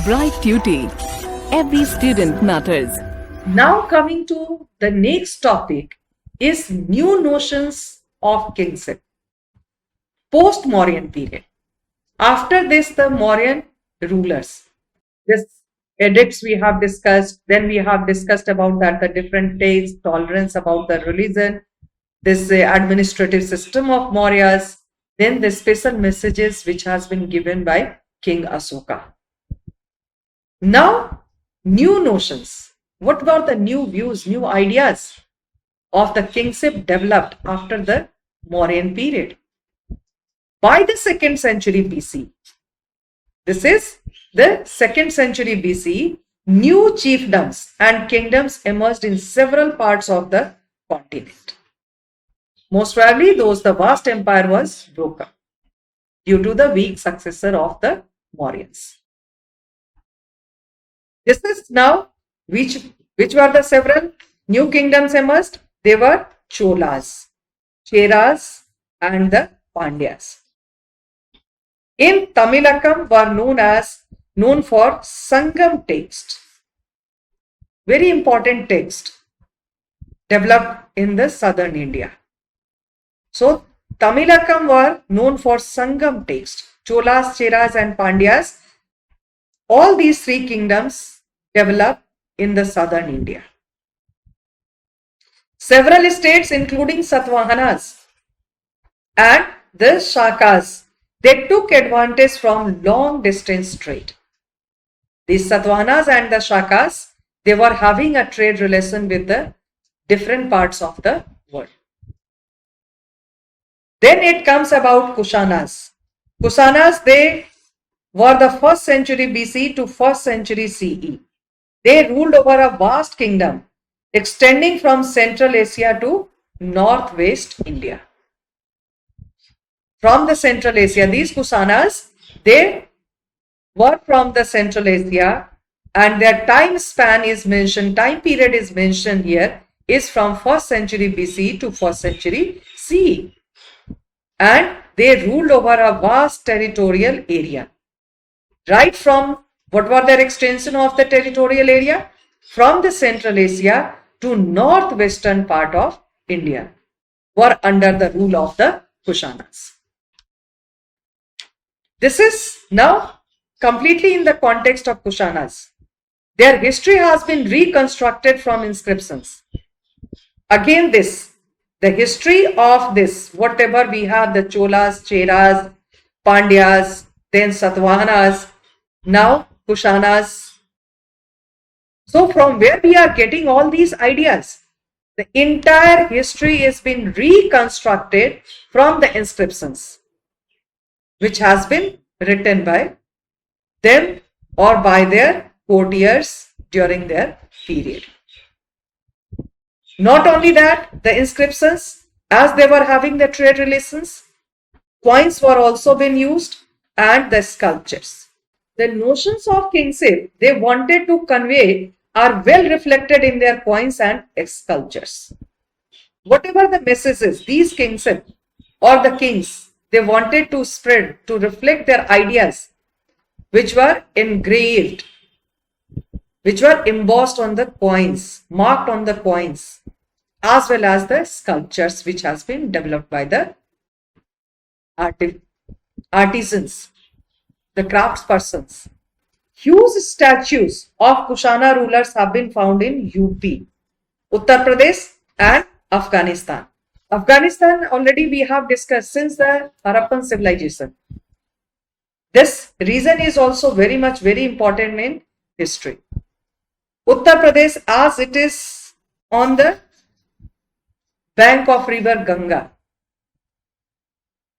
Bright Tuty. Every student matters. Now coming to the next topic is new notions of kingship. Post-Mauryan period. After this, the Mauryan rulers. This edicts we have discussed. Then we have discussed about that the different tastes, tolerance about the religion, this administrative system of Mauryas, then the special messages which has been given by King Asoka. Now, new notions. What about the new views, new ideas of the kingship developed after the Mauryan period? By the 2nd century BC, this is the 2nd century BC, new chiefdoms and kingdoms emerged in several parts of the continent. Most probably, the vast empire was broken due to the weak successor of the Mauryans. This is now which were the several new kingdoms emerged? They were Cholas, Cheras, and the Pandyas. In Tamilakam were known for Sangam text, very important text developed in the southern India. So Tamilakam were known for Sangam text. Cholas, Cheras, and Pandyas. All these three kingdoms developed in the southern India. Several states, including Satavahanas and the Shakas, they took advantage from long distance trade. These Satavahanas and the Shakas, they were having a trade relation with the different parts of the world. Then it comes about Kushanas. Kushanas, they were the 1st century BC to 1st century CE. They ruled over a vast kingdom extending from Central Asia to Northwest India. From the Central Asia, these Kushanas, they were from the Central Asia, and their time period is mentioned here, is from 1st century BC to 1st century CE. And they ruled over a vast territorial area. Right from, what were their extension of the territorial area? From the Central Asia to northwestern part of India were under the rule of the Kushanas. This is now completely in the context of Kushanas. Their history has been reconstructed from inscriptions. Again the history of this, whatever we have, the Cholas, Cheras, Pandyas, then Satavahanas, now Kushanas. So from where we are getting all these ideas? The entire history has been reconstructed from the inscriptions, which has been written by them or by their courtiers during their period. Not only that, the inscriptions, as they were having the trade relations, coins were also being used, and the sculptures. The notions of kingship they wanted to convey are well reflected in their coins and sculptures. Whatever the messages these kingship or the kings they wanted to spread to reflect their ideas, which were engraved, which were embossed on the coins, marked on the coins, as well as the sculptures which has been developed by the artisans, the craftspersons. Huge statues of Kushana rulers have been found in UP, Uttar Pradesh and Afghanistan. Afghanistan already we have discussed since the Harappan civilization. This region is also very important in history. Uttar Pradesh, as it is on the bank of river Ganga.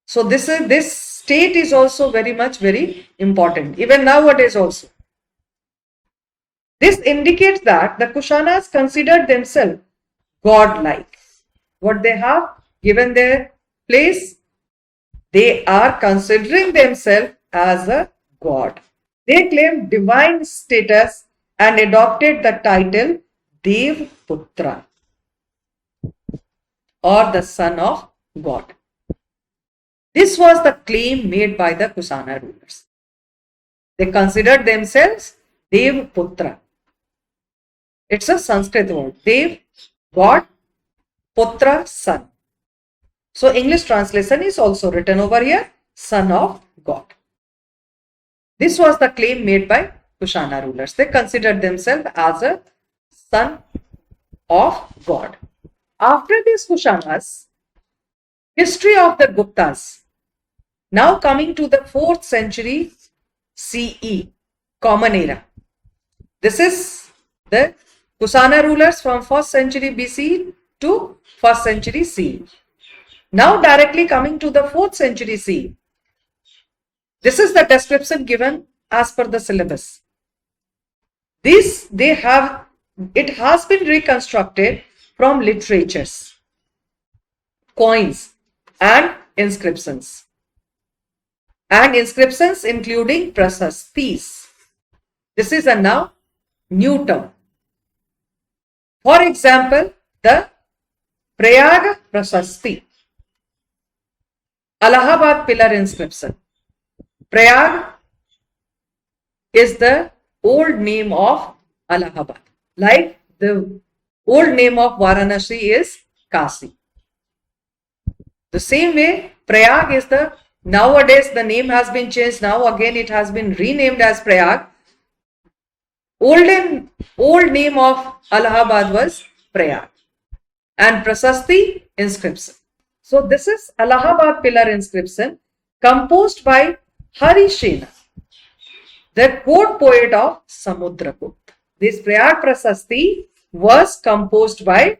So this state is also very important, even nowadays also. This indicates that the Kushanas considered themselves godlike. What they have given their place, they are considering themselves as a god. They claim divine status and adopted the title Devputra, or the son of God. This was the claim made by the Kusana rulers. They considered themselves Dev Putra. It's a Sanskrit word. Dev, God, Putra, son. So English translation is also written over here, son of God. This was the claim made by Kushana rulers. They considered themselves as a son of God. After these Kushanas, history of the Guptas. Now coming to the 4th century CE, Common Era. This is the Kusana rulers from 1st century BC to 1st century CE. Now directly coming to the 4th century CE. This is the description given as per the syllabus. It has been reconstructed from literatures, coins and inscriptions. And inscriptions including prasastis. This is a now new term. For example, the Prayag Prasasti, Allahabad pillar inscription. Prayag is the old name of Allahabad, like the old name of Varanasi is Kasi. The same way, Prayag is nowadays the name has been changed. Now again it has been renamed as Prayag. Old name of Allahabad was Prayag. And Prasasti inscription. So this is Allahabad pillar inscription composed by Hari Sena, the court poet of Samudragupta. This Prayag Prasasti was composed by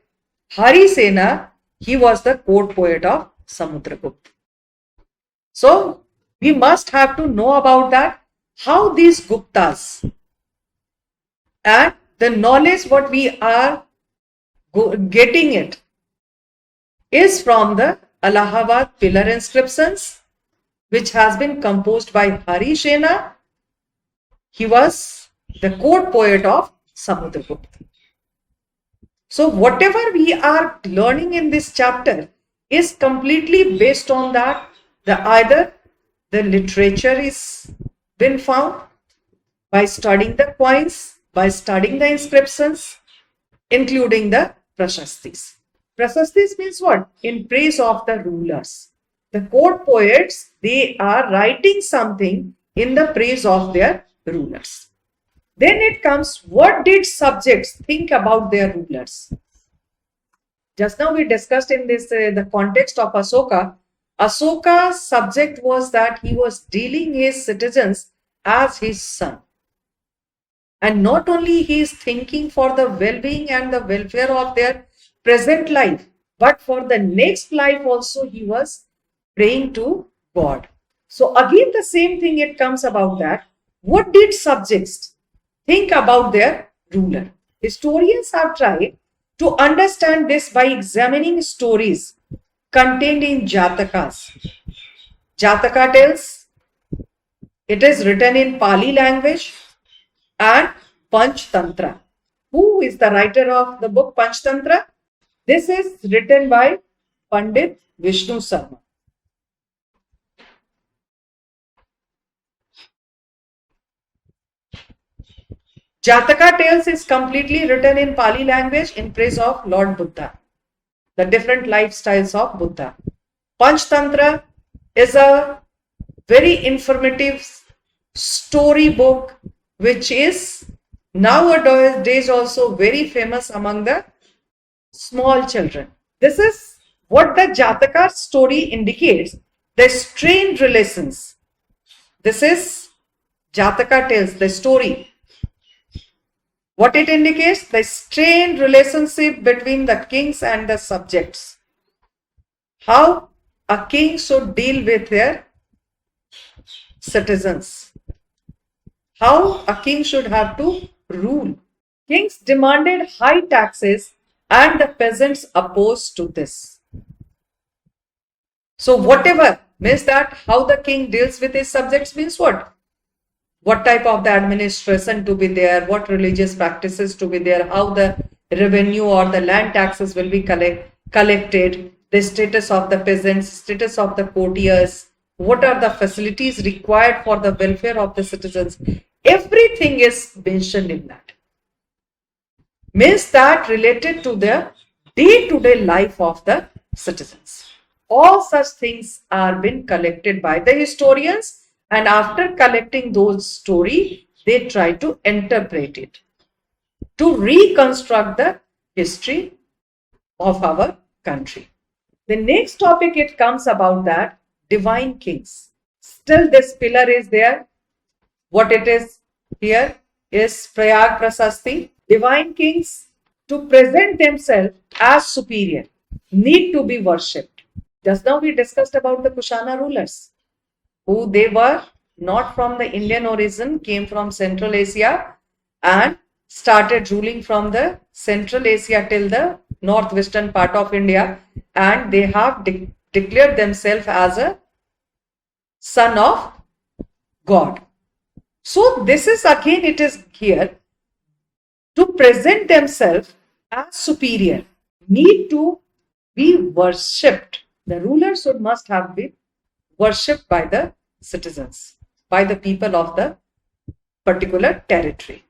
Hari Sena. He was the court poet of Samudragupta. So we must have to know about that, how these Guptas and the knowledge what we are getting it is from the Allahabad pillar inscriptions, which has been composed by Hari Sena. He was the court poet of Samudragupta. So whatever we are learning in this chapter is completely based on that. Either the literature is been found by studying the coins, by studying the inscriptions, including the prashastis. Prashastis means what? In praise of the rulers. The court poets, they are writing something in the praise of their rulers. Then it comes, what did subjects think about their rulers? Just now we discussed in this the context of Asoka. Asoka's subject was that he was dealing his citizens as his son. And not only he is thinking for the well-being and the welfare of their present life, but for the next life also he was praying to God. So again the same thing it comes about that. What did subjects think about their ruler? Historians have tried to understand this by examining stories contained in Jatakas. Jataka tells, it is written in Pali language, and Panchtantra. Who is the writer of the book Panchtantra? This is written by Pandit Vishnu Sarma. Jataka tales is completely written in Pali language in praise of Lord Buddha, the different lifestyles of Buddha. Panchtantra is a very informative story book which is nowadays also very famous among the small children. This is what the Jataka story indicates, the strained relations. This is Jataka tells the story. What it indicates? The strained relationship between the kings and the subjects. How a king should deal with their citizens. How a king should have to rule. Kings demanded high taxes and the peasants opposed to this. So whatever means that how the king deals with his subjects means what? What type of the administration to be there, what religious practices to be there, how the revenue or the land taxes will be collected, the status of the peasants, status of the courtiers, what are the facilities required for the welfare of the citizens. Everything is mentioned in that. Means that related to the day-to-day life of the citizens. All such things are been collected by the historians, and after collecting those story, they try to interpret it, to reconstruct the history of our country. The next topic it comes about that divine kings. Still this pillar is there. What it is here is Prayag Prasasti. Divine kings, to present themselves as superior, need to be worshipped. Just now we discussed about the Kushana rulers, who they were not from the Indian origin, came from Central Asia and started ruling from the Central Asia till the northwestern part of India, and they have declared themselves as a son of God. So this is again, it is here, to present themselves as superior, need to be worshipped. The ruler must have been worshipped by the citizens, by the people of the particular territory.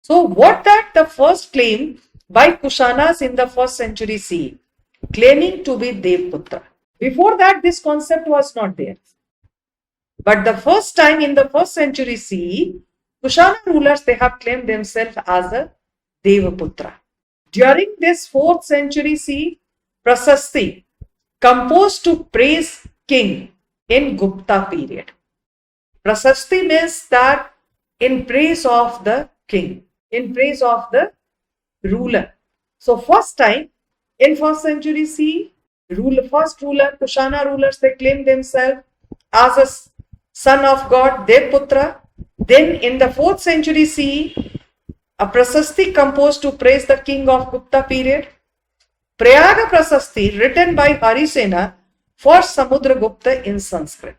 So what that the first claim by Kushanas in the 1st century CE, claiming to be Devputra. Before that, this concept was not there. But the first time in the 1st century CE, Kushana rulers, they have claimed themselves as a Devaputra. During this 4th century CE, Prasasti composed to praise king in Gupta period. Prasasti means that in praise of the king, in praise of the ruler. So first time in 1st century CE, first ruler, Kushana rulers, they claim themselves as a son of God, Devputra. Then in the 4th century CE, a Prasasti composed to praise the king of Gupta period. Prayaga Prasasti written by Harisena for Samudragupta in Sanskrit.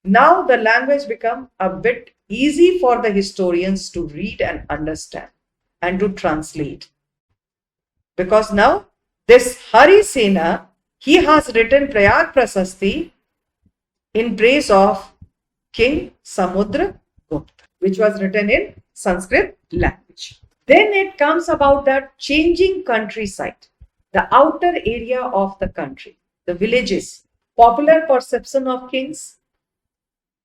Now the language become a bit easy for the historians to read and understand and to translate. Because now this Harisena, he has written Prayag Prasasti in praise of King Samudra Gupta, which was written in Sanskrit language. Then it comes about that changing countryside, the outer area of the country, the villages, popular perception of kings,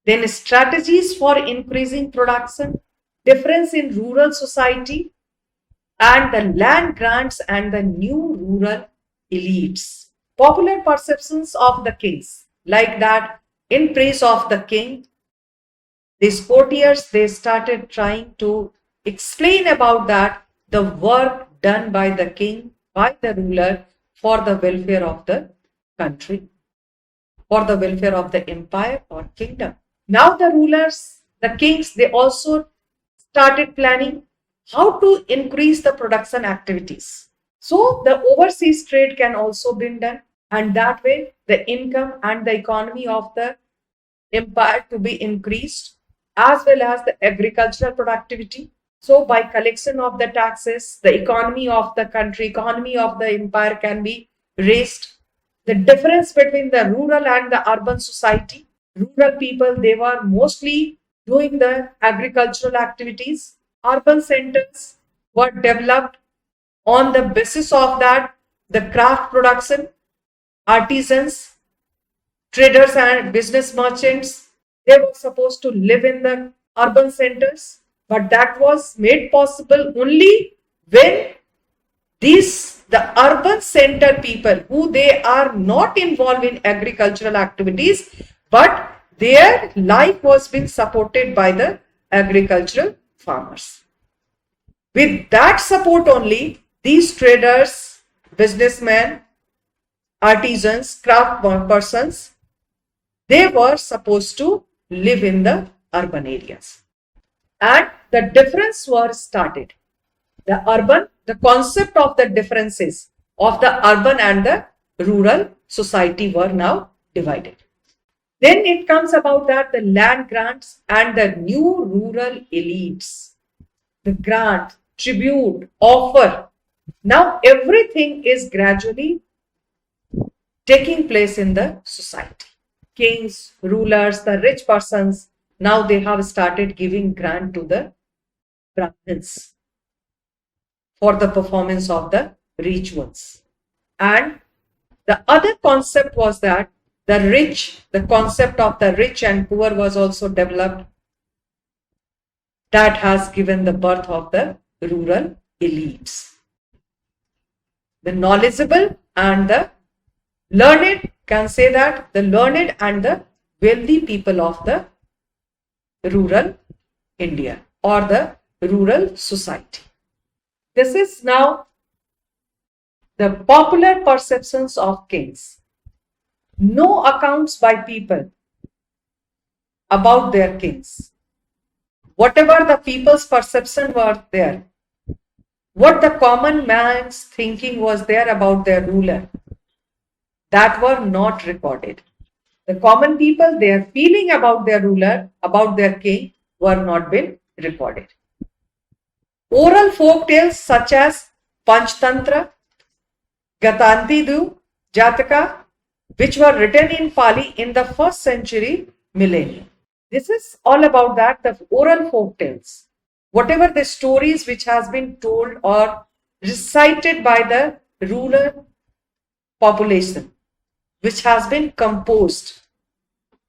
then strategies for increasing production, difference in rural society, and the land grants and the new rural elites. Popular perceptions of the kings, like that in praise of the king, these courtiers, they started trying to explain about that the work done by the king, by the ruler, for the welfare of the country, for the welfare of the empire or kingdom. Now the rulers, the kings, they also started planning how to increase the production activities. So the overseas trade can also be done, and that way the income and the economy of the empire to be increased, as well as the agricultural productivity. So by collection of the taxes, the economy of the country, economy of the empire can be raised. The difference between the rural and the urban society, rural people, they were mostly doing the agricultural activities. Urban centers were developed on the basis of that, the craft production, artisans, traders and business merchants, they were supposed to live in the urban centers, but that was made possible only when the urban center people, who they are not involved in agricultural activities, but their life was being supported by the agricultural farmers. With that support only, these traders, businessmen, artisans, craft persons, they were supposed to live in the urban areas. And the difference was started. The concept of the differences of the urban and the rural society were now divided. Then it comes about that the land grants and the new rural elites. The grant, tribute, offer. Now everything is gradually taking place in the society. kings, rulers, the rich persons, now they have started giving grant to the Brahmins for the performance of the rituals. And the other concept was that the concept of the rich and poor was also developed. That has given the birth of the rural elites. The knowledgeable and the learned, can say that the learned and the wealthy people of the rural India or the rural society. This is now the popular perceptions of kings. No accounts by people about their kings. Whatever the people's perception were there, what the common man's thinking was there about their ruler, that were not recorded. The common people, their feeling about their ruler, about their king, were not been recorded. Oral folk tales such as Panchtantra, Gatantidu, Jataka, which were written in Pali in the 1st century millennium. This is all about that, the oral folk tales. Whatever the stories which has been told or recited by the rural population, which has been composed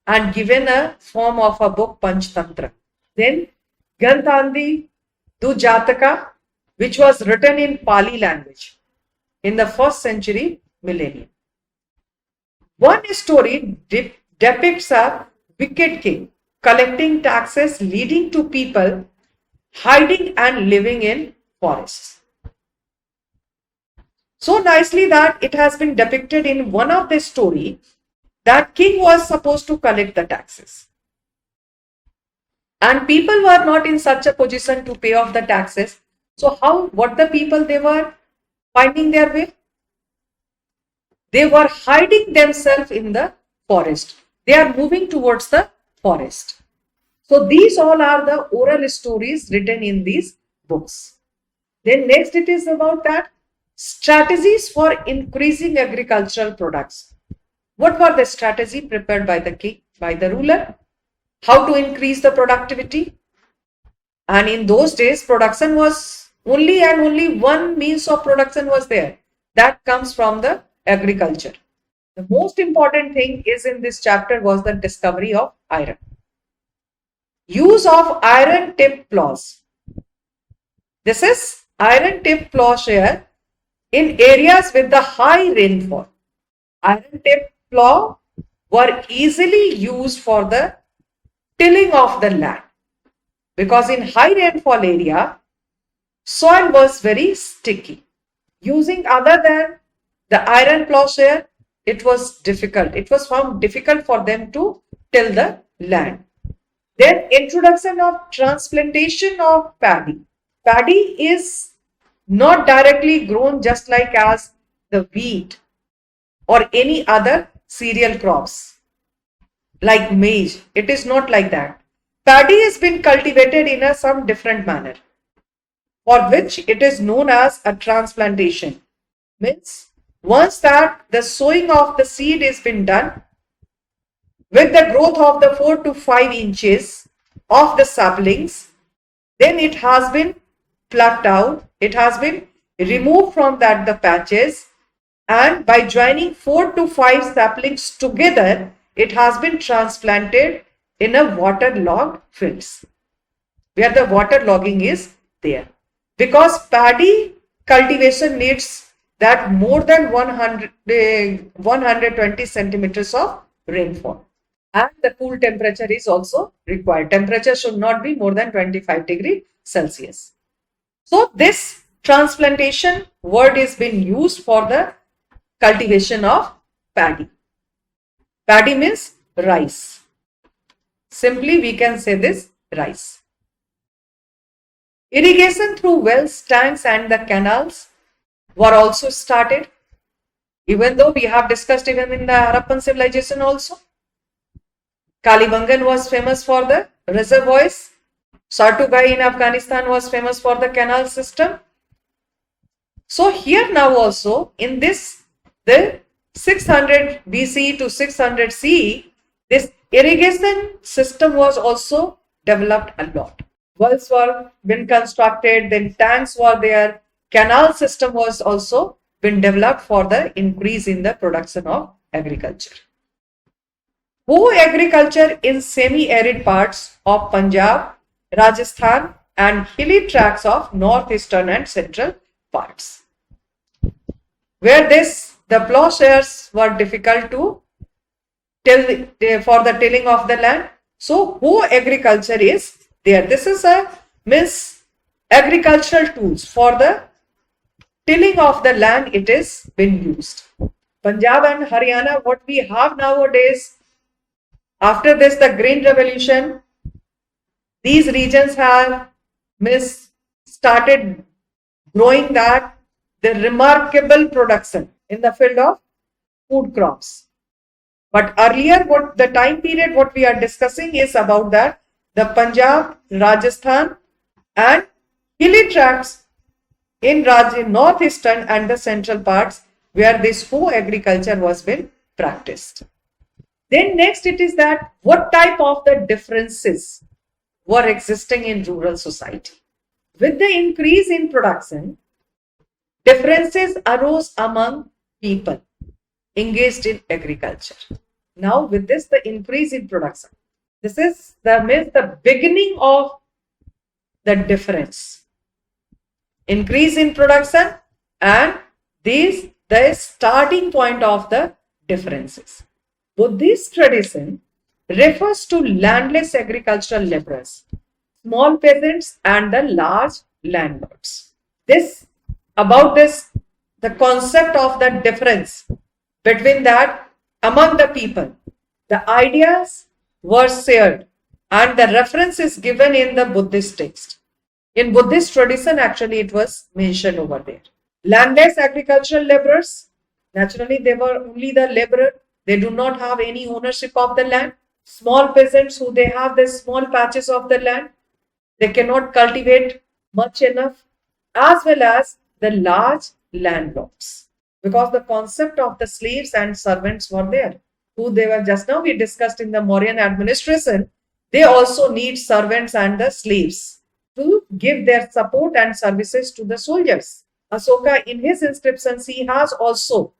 and given a form of a book, Panchtantra. Then Gantandi Dujataka, which was written in Pali language in the 1st century millennium. One story depicts a wicked king collecting taxes, leading to people hiding and living in forests. So nicely that it has been depicted in one of the story that king was supposed to collect the taxes. And people were not in such a position to pay off the taxes. So what the people, they were finding their way? They were hiding themselves in the forest. They are moving towards the forest. So these all are the oral stories written in these books. Then next it is about that strategies for increasing agricultural products. What were the strategy prepared by the king, by the ruler? How to increase the productivity? And in those days, production was only one means of production was there. That comes from the agriculture. The most important thing is in this chapter was the discovery of iron. Use of iron tip plows. This is iron tip plowshare in areas with the high rainfall. Iron tip plow were easily used for the tilling of the land, because in high rainfall area, soil was very sticky. Using other than the iron plowshare, it was difficult. It was found difficult for them to till the land. Then introduction of transplantation of paddy. Paddy is not directly grown just like as the wheat or any other cereal crops like maize. It is not like that. Paddy has been cultivated in a some different manner, for which it is known as a transplantation. Means once that the sowing of the seed has been done, with the growth of the 4 to 5 inches of the saplings, then it has been plucked out, it has been removed from that the patches, and by joining 4 to 5 saplings together, it has been transplanted in a waterlogged fields where the water logging is there, because paddy cultivation needs that more than 120 centimeters of rainfall, and the cool temperature is also required. Temperature should not be more than 25 degrees Celsius. So this transplantation word is being used for the cultivation of paddy. Paddy means rice. Simply we can say this, rice. Irrigation through wells, tanks and the canals were also started, even though we have discussed even in the Harappan civilization also. Kalibangan was famous for the reservoirs. Sartugai in Afghanistan was famous for the canal system. So here now also in this, the 600 BC to 600 CE, This irrigation system was also developed a lot. Wells were been constructed, then tanks were there. Canal system was also been developed for the increase in the production of agriculture. Co-agriculture in semi-arid parts of Punjab, Rajasthan and hilly tracts of northeastern and central parts. Where the plowshares were difficult to for the tilling of the land. So co-agriculture is there. This is means agricultural tools for the tilling of the land. It is been used. Punjab and Haryana, what we have nowadays, after this the Green Revolution, these regions have started growing that the remarkable production in the field of food crops. But earlier, what the time period what we are discussing is about that the Punjab, Rajasthan and hilly tracts in northeastern and the central parts where this co-agriculture was been practiced. Then next it is that what type of the differences were existing in rural society. With the increase in production, differences arose among people engaged in agriculture. Now with this the increase in production, this is the beginning of the difference. Increase in production and the starting point of the differences. Buddhist tradition refers to landless agricultural laborers, small peasants and the large landlords. The concept of the difference between that among the people, the ideas were shared and the reference is given in the Buddhist text. In Buddhist tradition, actually it was mentioned over there. Landless agricultural laborers, naturally they were only the laborer, they do not have any ownership of the land. Small peasants who they have the small patches of the land, they cannot cultivate much enough, as well as the large landlords. Because the concept of the slaves and servants were there, who they were just now we discussed in the Mauryan administration, they also need servants and the slaves to give their support and services to the soldiers. Ashoka in his inscriptions, he has also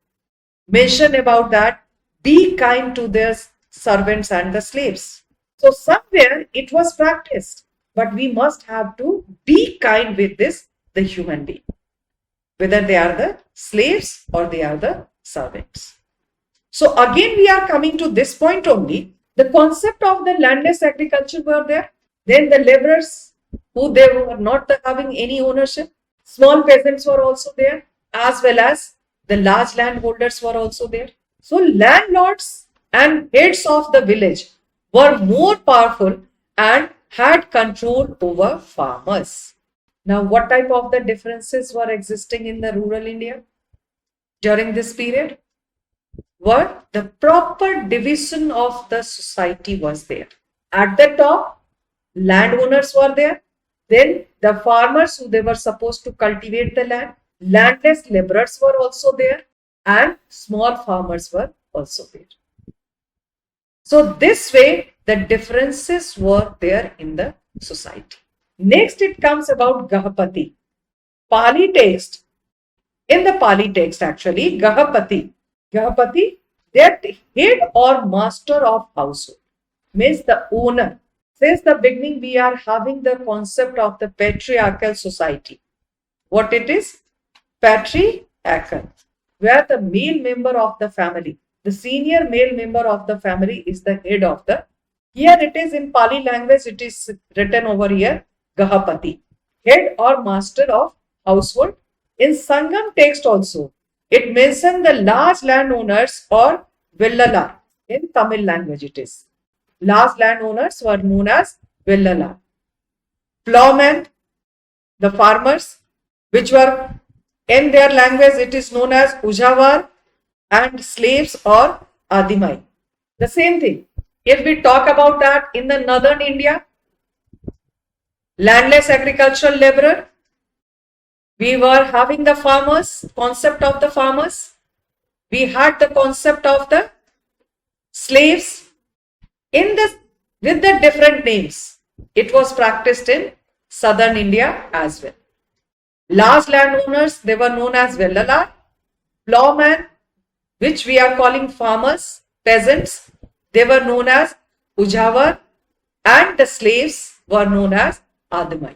mentioned about that, be kind to their servants and the slaves. So somewhere it was practiced, but we must have to be kind with the human being, whether they are the slaves or they are the servants. So again we are coming to this point only. The concept of the landless agriculture were there. Then the laborers who they were not having any ownership. Small peasants were also there, as well as the large landholders were also there. So landlords and heads of the village were more powerful and had control over farmers. Now, what type of the differences were existing in the rural India during this period? Were the proper division of the society was there. At the top, landowners were there. Then the farmers who they were supposed to cultivate the land, landless laborers were also there, and small farmers were also there. So this way the differences were there in the society. Next it comes about Gahapati. Pali text. In the Pali text actually, Gahapati, that head or master of household, means the owner. Since the beginning we are having the concept of the patriarchal society. What it is? Patriarchal, where the male member of the family, the senior male member of the family is the head of the, here it is in Pali language, it is written over here, Gahapati, head or master of household. In Sangam text also, it mentions the large landowners or Villala. In Tamil language it is. Large landowners were known as Villala. Plowmen, the farmers, which were in their language it is known as Ujavar, and slaves or Adimai. The same thing. If we talk about that in the northern India, landless agricultural laborer, we were having the farmers, concept of the farmers. We had the concept of the slaves, in the with the different names. It was practiced in southern India as well. Large landowners, they were known as Vellalar. Plowmen, which we are calling farmers, peasants, they were known as Ujavar, and the slaves were known as Adamai.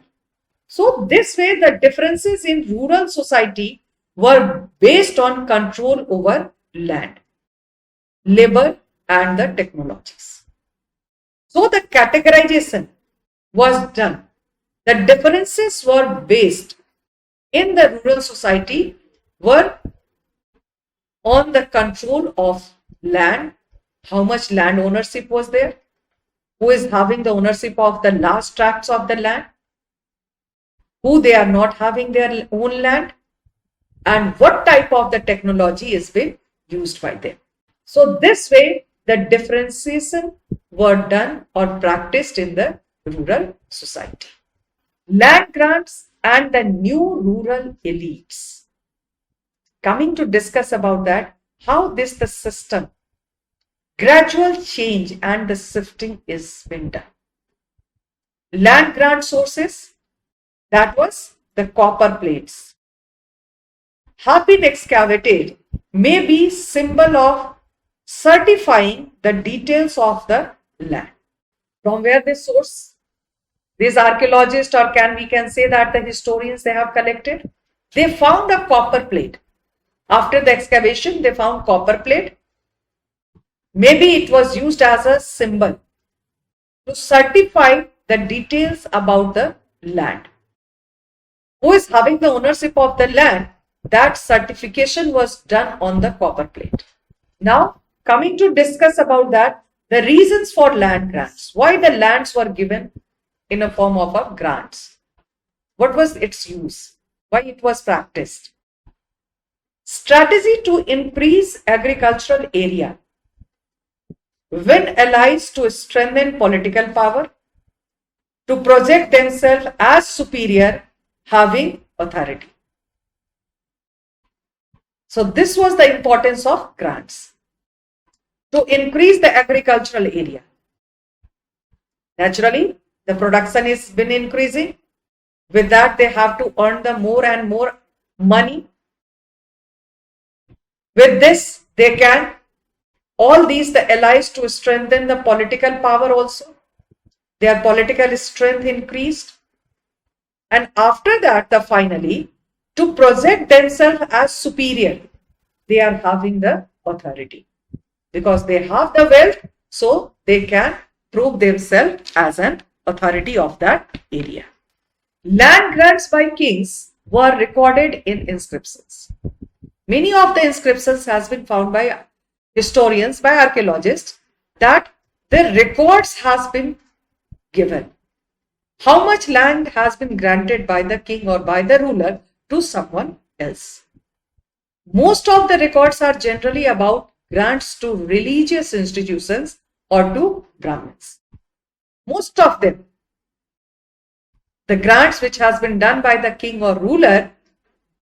So this way the differences in rural society were based on control over land, labor and the technologies. So the categorization was done. The differences were based in the rural society were on the control of land, how much land ownership was there, who is having the ownership of the large tracts of the land, who they are not having their own land, and what type of the technology is being used by them. So this way the differentiation were done or practiced in the rural society. Land grants and the new rural elites. Coming to discuss about that, how the system, gradual change and the shifting is been done. Land grant sources, that was the copper plates, have been excavated, may be symbol of certifying the details of the land. From where they source? These archaeologists, or we can say that the historians, they have collected. They found a copper plate. After the excavation, they found copper plate. Maybe it was used as a symbol to certify the details about the land. Who is having the ownership of the land? That certification was done on the copper plate. Now, coming to discuss about that, the reasons for land grants. Why the lands were given in a form of a grants? What was its use? Why it was practiced? Strategy to increase agricultural area, win allies to strengthen political power, to project themselves as superior, having authority. So this was the importance of grants. To increase the agricultural area. Naturally, the production has been increasing. With that, they have to earn the more and more money. With this, they can, all these the allies to strengthen the political power also. Their political strength increased. And after that, finally, to project themselves as superior, they are having the authority. Because they have the wealth, so they can prove themselves as an authority of that area. Land grants by kings were recorded in inscriptions. Many of the inscriptions has been found by historians, by archaeologists, that the records has been given. How much land has been granted by the king or by the ruler to someone else. Most of the records are generally about grants to religious institutions or to Brahmins. Most of them, the grants which has been done by the king or ruler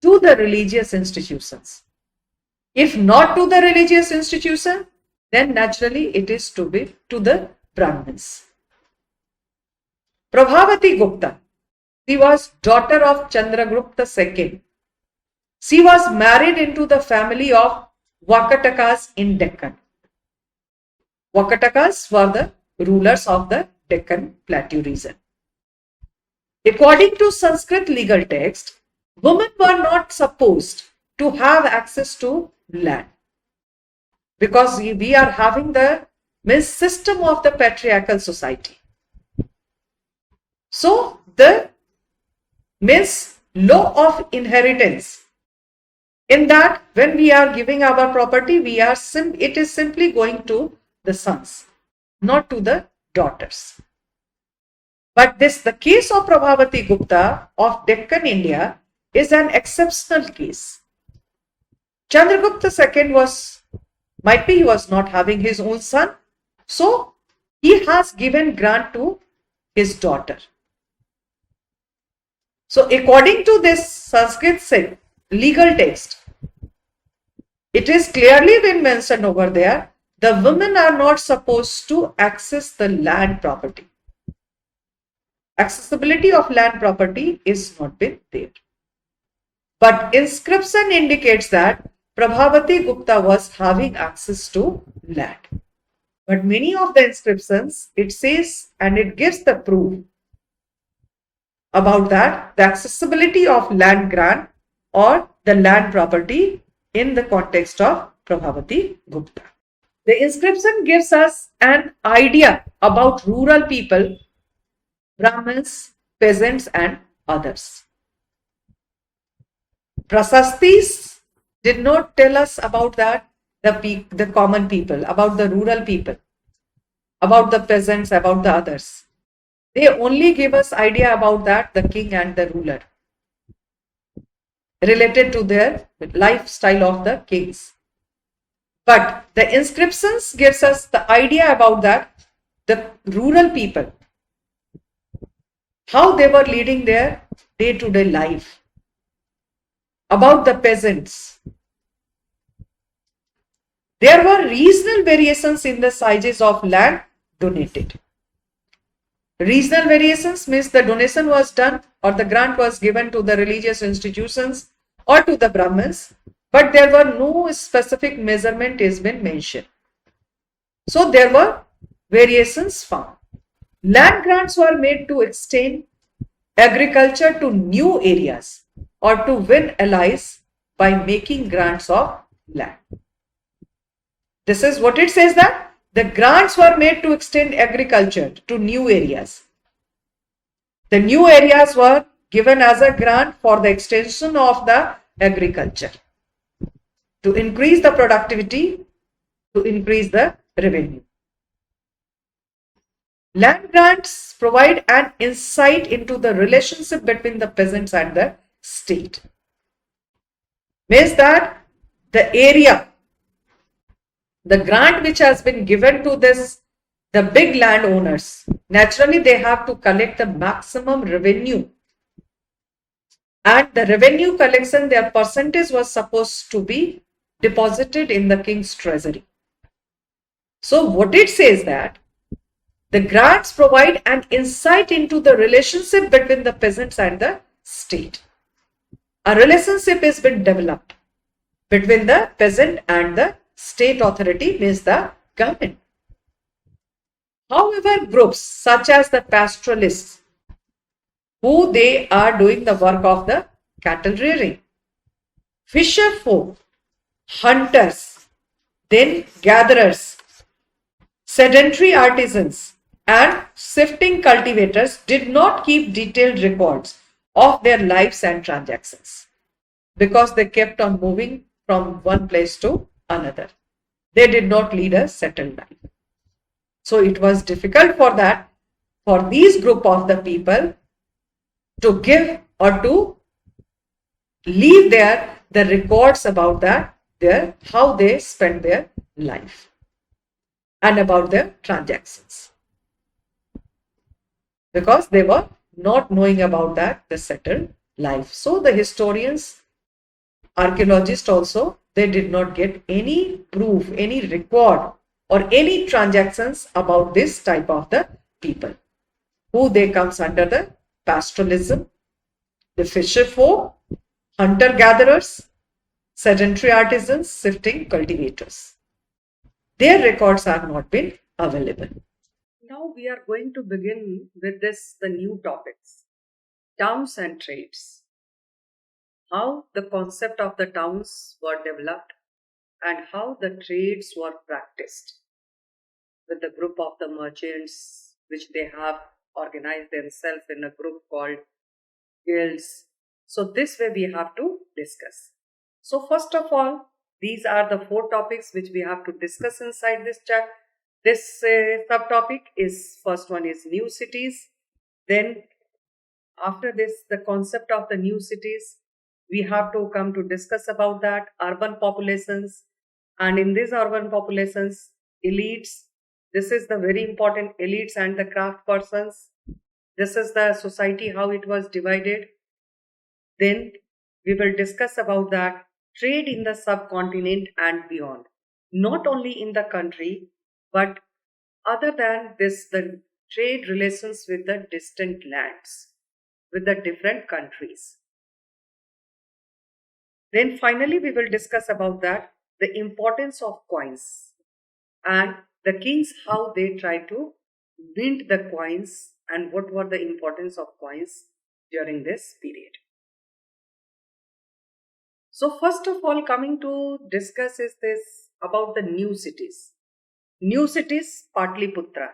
to the religious institutions. If not to the religious institution, then naturally it is to be to the Brahmins. Prabhavati Gupta, she was daughter of Chandragupta II. She was married into the family of Vakatakas in Deccan. Vakatakas were the rulers of the Deccan Plateau region. According to Sanskrit legal text, women were not supposed to have access to land because we are having the system of the patriarchal society. So the law of inheritance, in that when we are giving our property, it is simply going to the sons, not to the daughters. But the case of Prabhavati Gupta of Deccan, India is an exceptional case. Chandragupta II might be he was not having his own son, so he has given grant to his daughter. So according to this Sanskrit legal text, it is clearly been mentioned over there the women are not supposed to access the land property. Accessibility of land property is not been there. But inscription indicates that Prabhavati Gupta was having access to land. But many of the inscriptions, it says and it gives the proof about that, the accessibility of land grant or the land property in the context of Prabhavati Gupta. The inscription gives us an idea about rural people, Brahmins, peasants and others. Prasastis did not tell us about that, the common people, about the rural people, about the peasants, about the others. They only give us idea about that, the king and the ruler, related to their lifestyle of the kings. But the inscriptions gives us the idea about that, the rural people, how they were leading their day-to-day life, about the peasants. There were regional variations in the sizes of land donated. Regional variations means the donation was done or the grant was given to the religious institutions or to the Brahmins, but there were no specific measurement has been mentioned. So there were variations found. Land grants were made to extend agriculture to new areas or to win allies by making grants of land. This is what it says, that the grants were made to extend agriculture to new areas. The new areas were given as a grant for the extension of the agriculture, to increase the productivity, to increase the revenue. Land grants provide an insight into the relationship between the peasants and the state. Means that the area, the grant which has been given to the big landowners, naturally they have to collect the maximum revenue. And the revenue collection, their percentage was supposed to be deposited in the king's treasury. So what it says, that the grants provide an insight into the relationship between the peasants and the state. A relationship has been developed between the peasant and the state authority, means the government. However, groups such as the pastoralists, who they are doing the work of the cattle rearing, fisher folk, hunters, then gatherers, sedentary artisans and shifting cultivators did not keep detailed records of their lives and transactions, because they kept on moving from one place to another. They did not lead a settled life. So it was difficult for these group of the people to give or to leave the records about how they spent their life and about their transactions, because they were not knowing about the settled life. So the historians, archaeologists also, they did not get any proof, any record or any transactions about this type of the people, who they comes under the pastoralism, the fisher folk, hunter gatherers, sedentary artisans, shifting cultivators. Their records have not been available. Now we are going to begin with the new topics, towns and trades. How the concept of the towns were developed and how the trades were practiced with the group of the merchants, which they have organized themselves in a group called guilds. So this way we have to discuss. So first of all, these are the 4 topics which we have to discuss inside this chat. This subtopic is, first one is new cities. Then after this, the concept of the new cities, we have to come to discuss about that, urban populations. And in these urban populations, elites, this is the very important elites and the craft persons. This is the society, how it was divided. Then we will discuss about that trade in the subcontinent and beyond. not only in the country, but other than this, the trade relations with the distant lands, with the different countries. Then finally, we will discuss about that, the importance of coins and the kings, how they try to mint the coins and what were the importance of coins during this period. So first of all, coming to discuss is this about the new cities. New cities, Patliputra.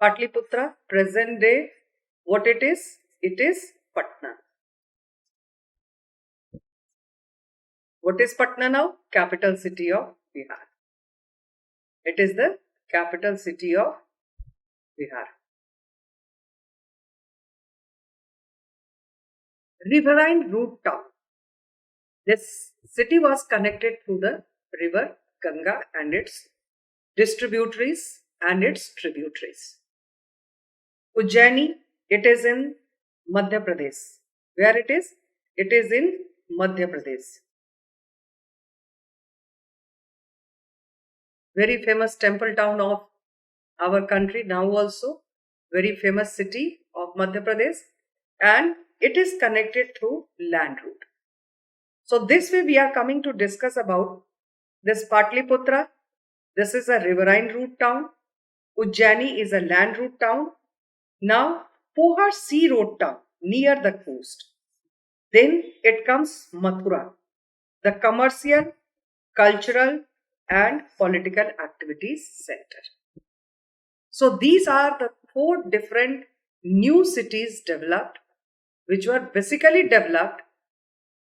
Patliputra, present day, what it is? It is Patna. What is Patna now? Capital city of Bihar. It is the capital city of Bihar. Riverine root town. This city was connected through the river Ganga and its distributaries and its tributaries. Ujjaini, it is in Madhya Pradesh. Where it is? It is in Madhya Pradesh. Very famous temple town of our country now also. Very famous city of Madhya Pradesh. And it is connected through land route. So this way we are coming to discuss about this Patliputra. This is a riverine route town. Ujjaini is a land route town. Now Pohar sea road town near the coast. Then it comes Mathura, the commercial, cultural and political activities center. So these are the 4 different new cities developed, which were basically developed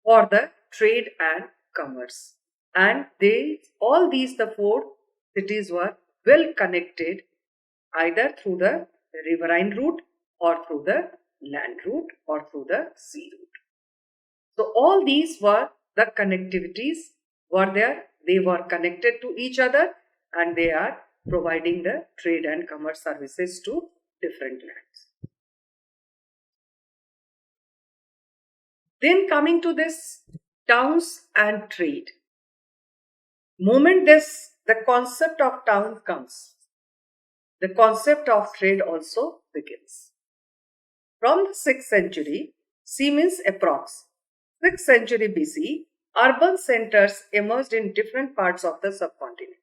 for the trade and commerce. And all these, the 4 cities were well connected either through the riverine route or through the land route or through the sea route. So all these were the connectivities were there. They were connected to each other and they are providing the trade and commerce services to different lands. Then coming to this towns and trade. Moment the concept of town comes, the concept of trade also begins. From the 6th century, C means approx. 6th century BC, urban centers emerged in different parts of the subcontinent.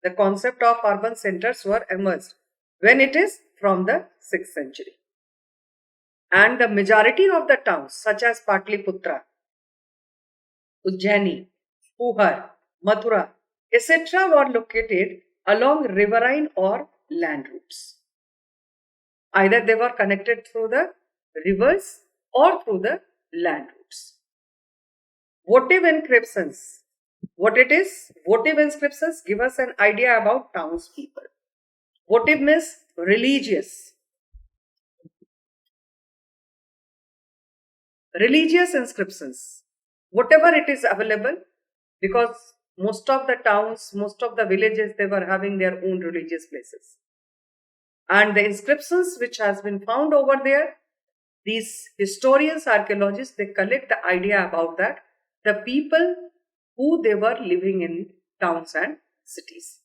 The concept of urban centers were emerged when it is from the 6th century. And the majority of the towns such as Patliputra, Ujjaini, Puhar, Mathura, etc. were located along riverine or land routes. Either they were connected through the rivers or through the land routes. Votive inscriptions. What it is? Votive inscriptions give us an idea about townspeople. Votive means religious. Religious inscriptions. Whatever it is available, because most of the towns, most of the villages, they were having their own religious places. And the inscriptions which has been found over there, these historians, archaeologists, they collect the idea about that, the people who they were living in towns and cities.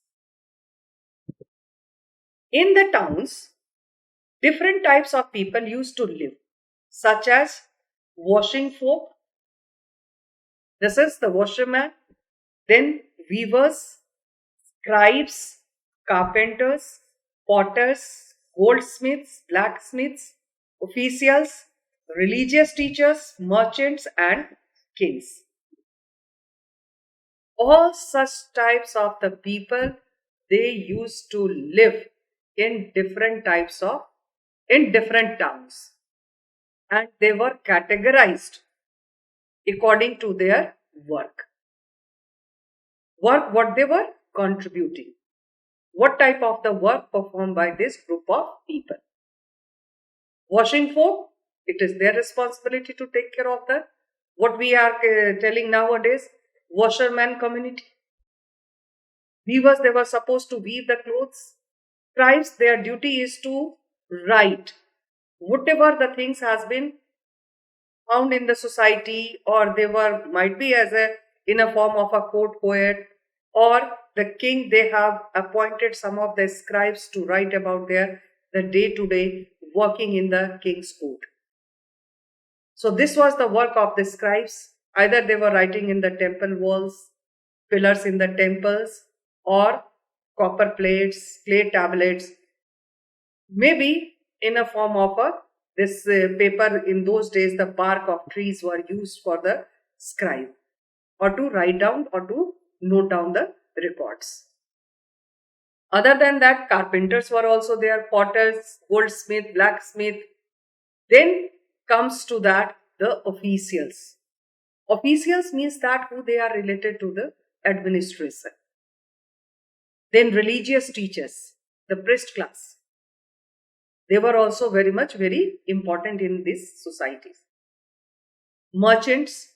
In the towns, different types of people used to live, such as washing folk. This is the washerman. Then weavers, scribes, carpenters, potters, goldsmiths, blacksmiths, officials, religious teachers, merchants and kings. All such types of the people, they used to live in different towns, and they were categorized according to their work. What they were contributing. What type of the work performed by this group of people? Washing folk, it is their responsibility to take care of the, what we are telling nowadays, washerman community. Weavers, they were supposed to weave the clothes. Scribes, their duty is to write whatever the things has been found in the society, or they were might be in a form of a court poet, or the king, they have appointed some of the scribes to write about the day-to-day working in the king's court. So this was the work of the scribes. Either they were writing in the temple walls, pillars in the temples, or copper plates, clay tablets, maybe in a form of this paper. In those days, the bark of trees were used for the scribe, or to write down or to note down the records. Other than that, carpenters were also there, potters, goldsmith, blacksmith. Then comes to that the officials. Officials means that who they are related to the administration. Then religious teachers, the priest class. They were also very important in these societies. Merchants,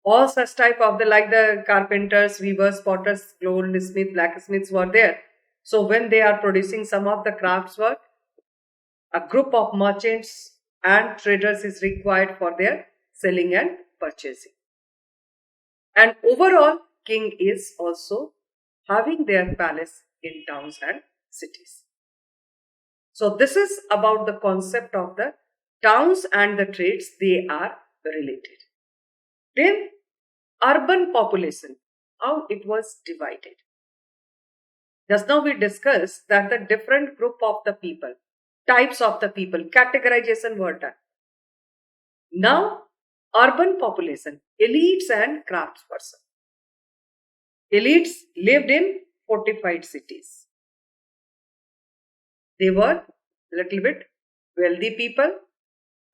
all such type of like the carpenters, weavers, potters, goldsmiths, blacksmiths were there. So when they are producing some of the crafts work, a group of merchants and traders is required for their selling and purchasing. And overall, king is also having their palace in towns and cities. So this is about the concept of the towns and the trades, they are related. Then urban population, how it was divided. Just now we discussed that the different group of the people, types of the people, categorization were done. Now urban population, elites and craftspersons. Elites lived in fortified cities. They were little bit wealthy people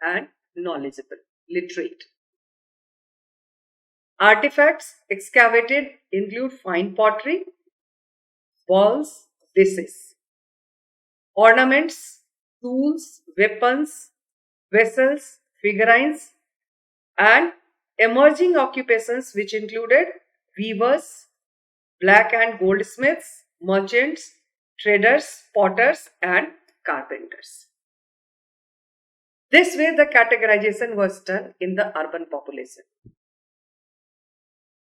and knowledgeable, literate. Artifacts excavated include fine pottery, balls, dishes, ornaments, tools, weapons, vessels, figurines, and emerging occupations which included weavers, black and goldsmiths, merchants, traders, potters, and carpenters. This way the categorization was done in the urban population.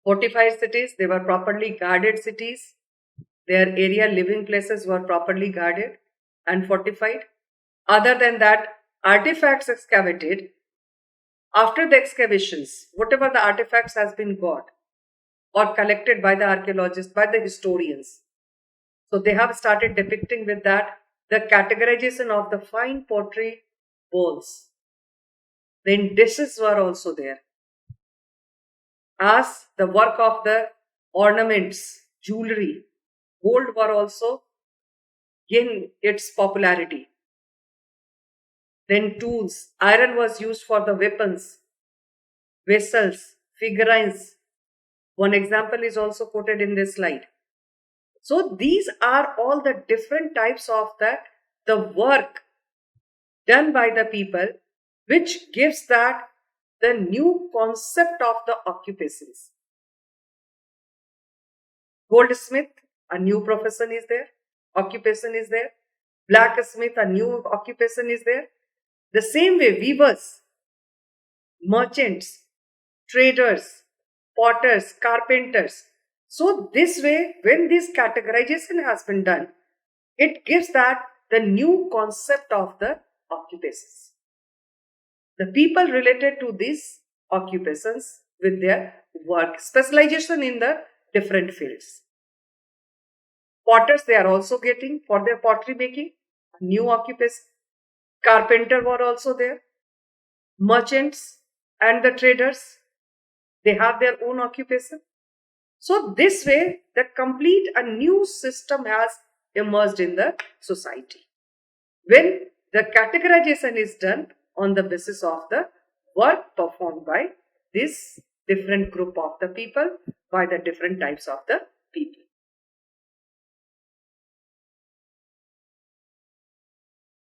Fortified cities, they were properly guarded cities. Their area living places were properly guarded and fortified. Other than that, artifacts excavated, after the excavations, whatever the artifacts has been got or collected by the archaeologists, by the historians, so they have started depicting with that the categorization of the fine pottery bowls. Then dishes were also there. As the work of the ornaments, jewelry, gold were also gained its popularity. Then tools, iron was used for the weapons, vessels, figurines. One example is also quoted in this slide. So these are all the different types of the work done by the people, which gives that the new concept of the occupations. Goldsmith, a new profession is there, occupation is there. Blacksmith, a new occupation is there. The same way, weavers, merchants, traders, potters, carpenters. So this way, when this categorization has been done, it gives that the new concept of the occupations. The people related to these occupations with their work, specialization in the different fields. Potters, they are also getting for their pottery making, new occupation. Carpenter were also there. Merchants and the traders, they have their own occupation. So this way, a new system has emerged in the society. When the categorization is done on the basis of the work performed by this different group of the people, by the different types of the people.